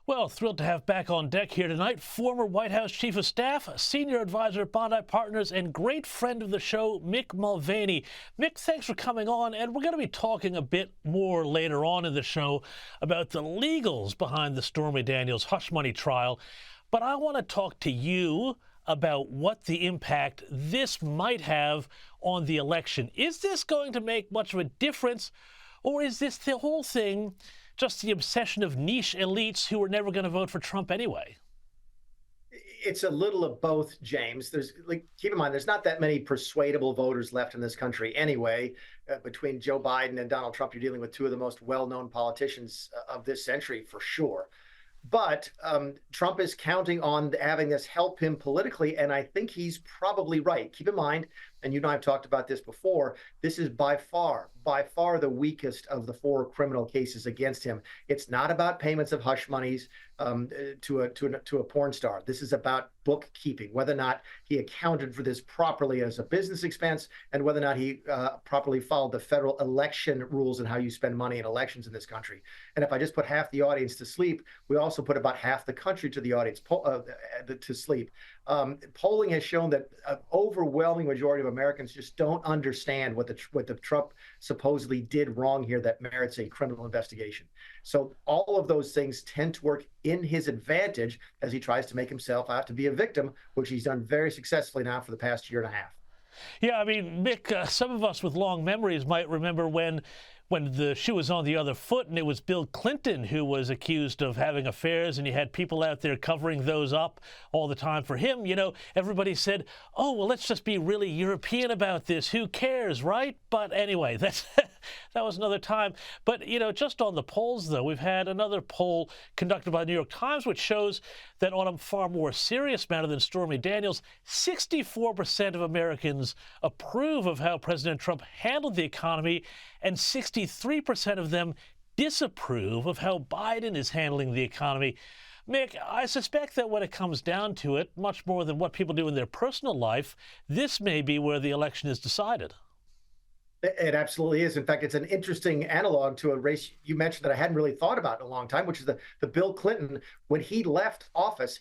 Well, thrilled to have back on deck here tonight former White House Chief of Staff, Senior Advisor at Bondi Partners, and great friend of the show, Mick Mulvaney. Mick, thanks for coming on, and we're going to be talking a bit more later on in the show about the legals behind the Stormy Daniels hush money trial. But I want to talk to you about what the impact this might have on the election. Is this going to make much of a difference, or is this the whole thing just the obsession of niche elites who are never going to vote for Trump anyway? It's a little of both, James. Keep in mind, there's not that many persuadable voters left in this country anyway. Between Joe Biden and Donald Trump, you're dealing with two of the most well-known politicians of this century, for sure. But Trump is counting on having this help him politically, and I think he's probably right. Keep in mind, and you and I have talked about this before, this is by far the weakest of the four criminal cases against him. It's not about payments of hush monies to a porn star. This is about bookkeeping, whether or not he accounted for this properly as a business expense, and whether or not he properly followed the federal election rules and how you spend money in elections in this country. And if I just put half the audience to sleep, we also put about half the country to the audience to sleep. Polling has shown that an overwhelming majority of Americans just don't understand what the Trump supposedly did wrong here that merits a criminal investigation. So all of those things tend to work in his advantage as he tries to make himself out to be a victim, which he's done very successfully now for the past year and a half. Yeah, I mean, Mick, some of us with long memories might remember when the shoe was on the other foot and it was Bill Clinton who was accused of having affairs, and you had people out there covering those up all the time for him. You know, everybody said, oh, well, let's just be really European about this. Who cares, right? But anyway, that was another time. But, you know, just on the polls, though, we've had another poll conducted by the New York Times, which shows that on a far more serious matter than Stormy Daniels, 64% of Americans approve of how President Trump handled the economy, and 63% of them disapprove of how Biden is handling the economy. Mick, I suspect that when it comes down to it, much more than what people do in their personal life, this may be where the election is decided. It absolutely is. In fact, it's an interesting analog to a race you mentioned that I hadn't really thought about in a long time, which is the Bill Clinton. When he left office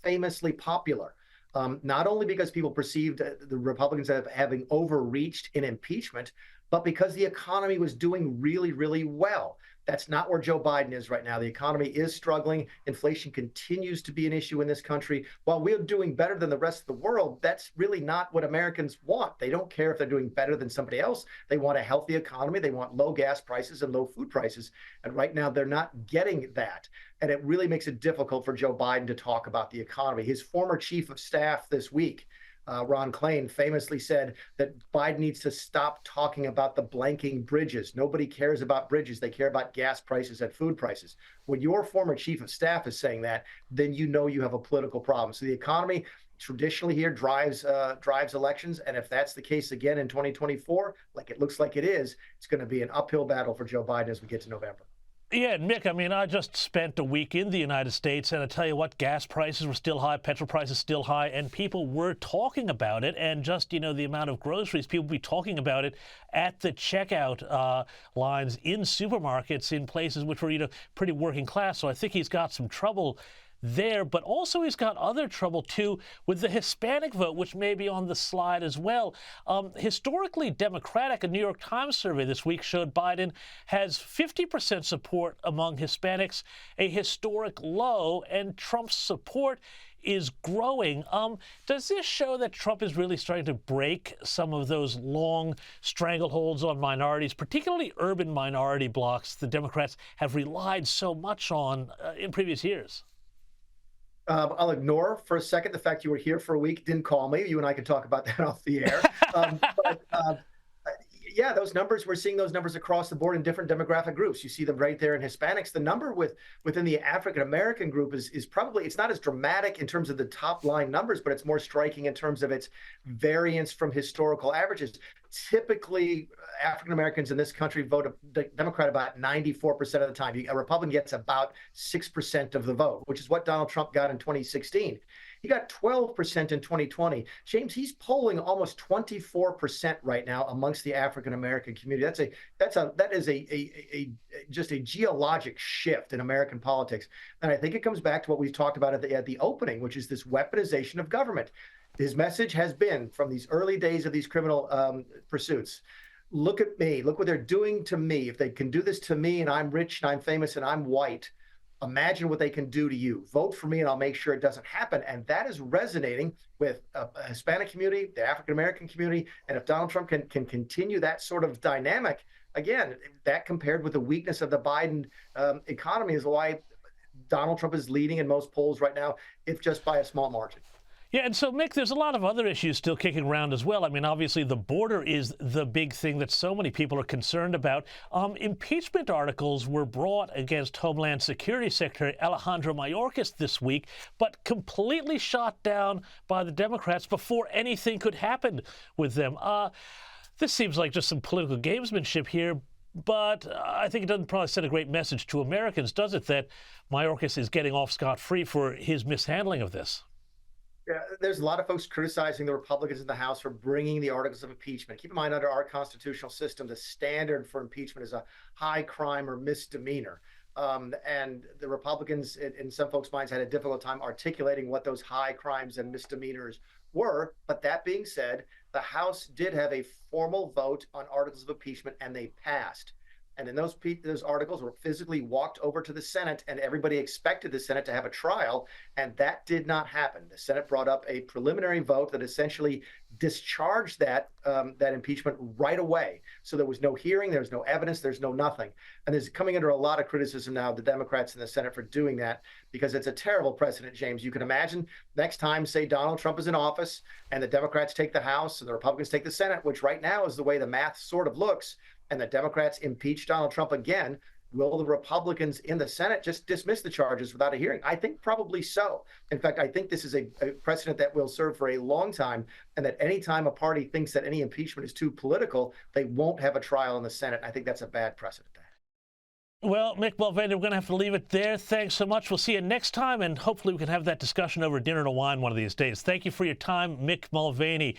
famously popular. Not only because people perceived the Republicans as having overreached in impeachment, but because the economy was doing really, really well. That's not where Joe Biden is right now. The economy is struggling. Inflation continues to be an issue in this country. While we're doing better than the rest of the world, that's really not what Americans want. They don't care if they're doing better than somebody else. They want a healthy economy. They want low gas prices and low food prices. And right now, they're not getting that. And it really makes it difficult for Joe Biden to talk about the economy. His former chief of staff this week, Ron Klain, famously said that Biden needs to stop talking about the blanking bridges. Nobody cares about bridges. They care about gas prices and food prices. When your former chief of staff is saying that, then you know you have a political problem. So the economy traditionally here drives elections. And if that's the case again in 2024, like it looks like it is, it's going to be an uphill battle for Joe Biden as we get to November. Yeah, Mick, I mean, I just spent a week in the United States, and I tell you what, gas prices were still high, petrol prices still high, and people were talking about it. And just, you know, the amount of groceries, people be talking about it at the checkout lines in supermarkets in places which were, you know, pretty working class. So I think he's got some trouble there, but also he's got other trouble too with the Hispanic vote, which may be on the slide as well. Historically Democratic, a New York Times survey this week showed Biden has 50% support among Hispanics, a historic low, and Trump's support is growing. Does this show that Trump is really starting to break some of those long strangleholds on minorities, particularly urban minority blocs the Democrats have relied so much on in previous years? I'll ignore for a second the fact you were here for a week, didn't call me. You and I can talk about that off the air. Yeah, those numbers, we're seeing those numbers across the board in different demographic groups. You see them right there in Hispanics. The number within the African-American group is probably, it's not as dramatic in terms of the top line numbers, but it's more striking in terms of its variance from historical averages. Typically, African-Americans in this country vote Democrat about 94% of the time. A Republican gets about 6% of the vote, which is what Donald Trump got in 2016. He got 12% in 2020. James, he's polling almost 24% right now amongst the African American community. That is just a geologic shift in American politics. And I think it comes back to what we've talked about at the opening, which is this weaponization of government. His message has been from these early days of these criminal pursuits. Look at me. Look what they're doing to me. If they can do this to me and I'm rich and I'm famous and I'm white, imagine what they can do to you. Vote for me and I'll make sure it doesn't happen. And that is resonating with a Hispanic community, the African American community. And if Donald Trump can continue that sort of dynamic, again, that compared with the weakness of the Biden economy is why Donald Trump is leading in most polls right now, if just by a small margin. Yeah, and so, Mick, there's a lot of other issues still kicking around as well. I mean, obviously, the border is the big thing that so many people are concerned about. Impeachment articles were brought against Homeland Security Secretary Alejandro Mayorkas this week, but completely shot down by the Democrats before anything could happen with them. This seems like just some political gamesmanship here, but I think it doesn't probably send a great message to Americans, does it, that Mayorkas is getting off scot-free for his mishandling of this? Yeah, there's a lot of folks criticizing the Republicans in the House for bringing the articles of impeachment. Keep in mind, under our constitutional system, the standard for impeachment is a high crime or misdemeanor. And the Republicans, in some folks' minds, had a difficult time articulating what those high crimes and misdemeanors were. But that being said, the House did have a formal vote on articles of impeachment, and they passed. And then those articles were physically walked over to the Senate, and everybody expected the Senate to have a trial, and that did not happen. The Senate brought up a preliminary vote that essentially discharged that impeachment right away. So there was no hearing, there was no evidence, there's no nothing. And there's coming under a lot of criticism now of the Democrats in the Senate for doing that, because it's a terrible precedent, James. You can imagine next time, say, Donald Trump is in office, and the Democrats take the House and the Republicans take the Senate, which right now is the way the math sort of looks, and the Democrats impeach Donald Trump again, will the Republicans in the Senate just dismiss the charges without a hearing? I think probably so. In fact, I think this is a precedent that will serve for a long time, and that any time a party thinks that any impeachment is too political, they won't have a trial in the Senate. I think that's a bad precedent. Well, Mick Mulvaney, we're going to have to leave it there. Thanks so much. We'll see you next time, and hopefully we can have that discussion over dinner and a wine one of these days. Thank you for your time, Mick Mulvaney,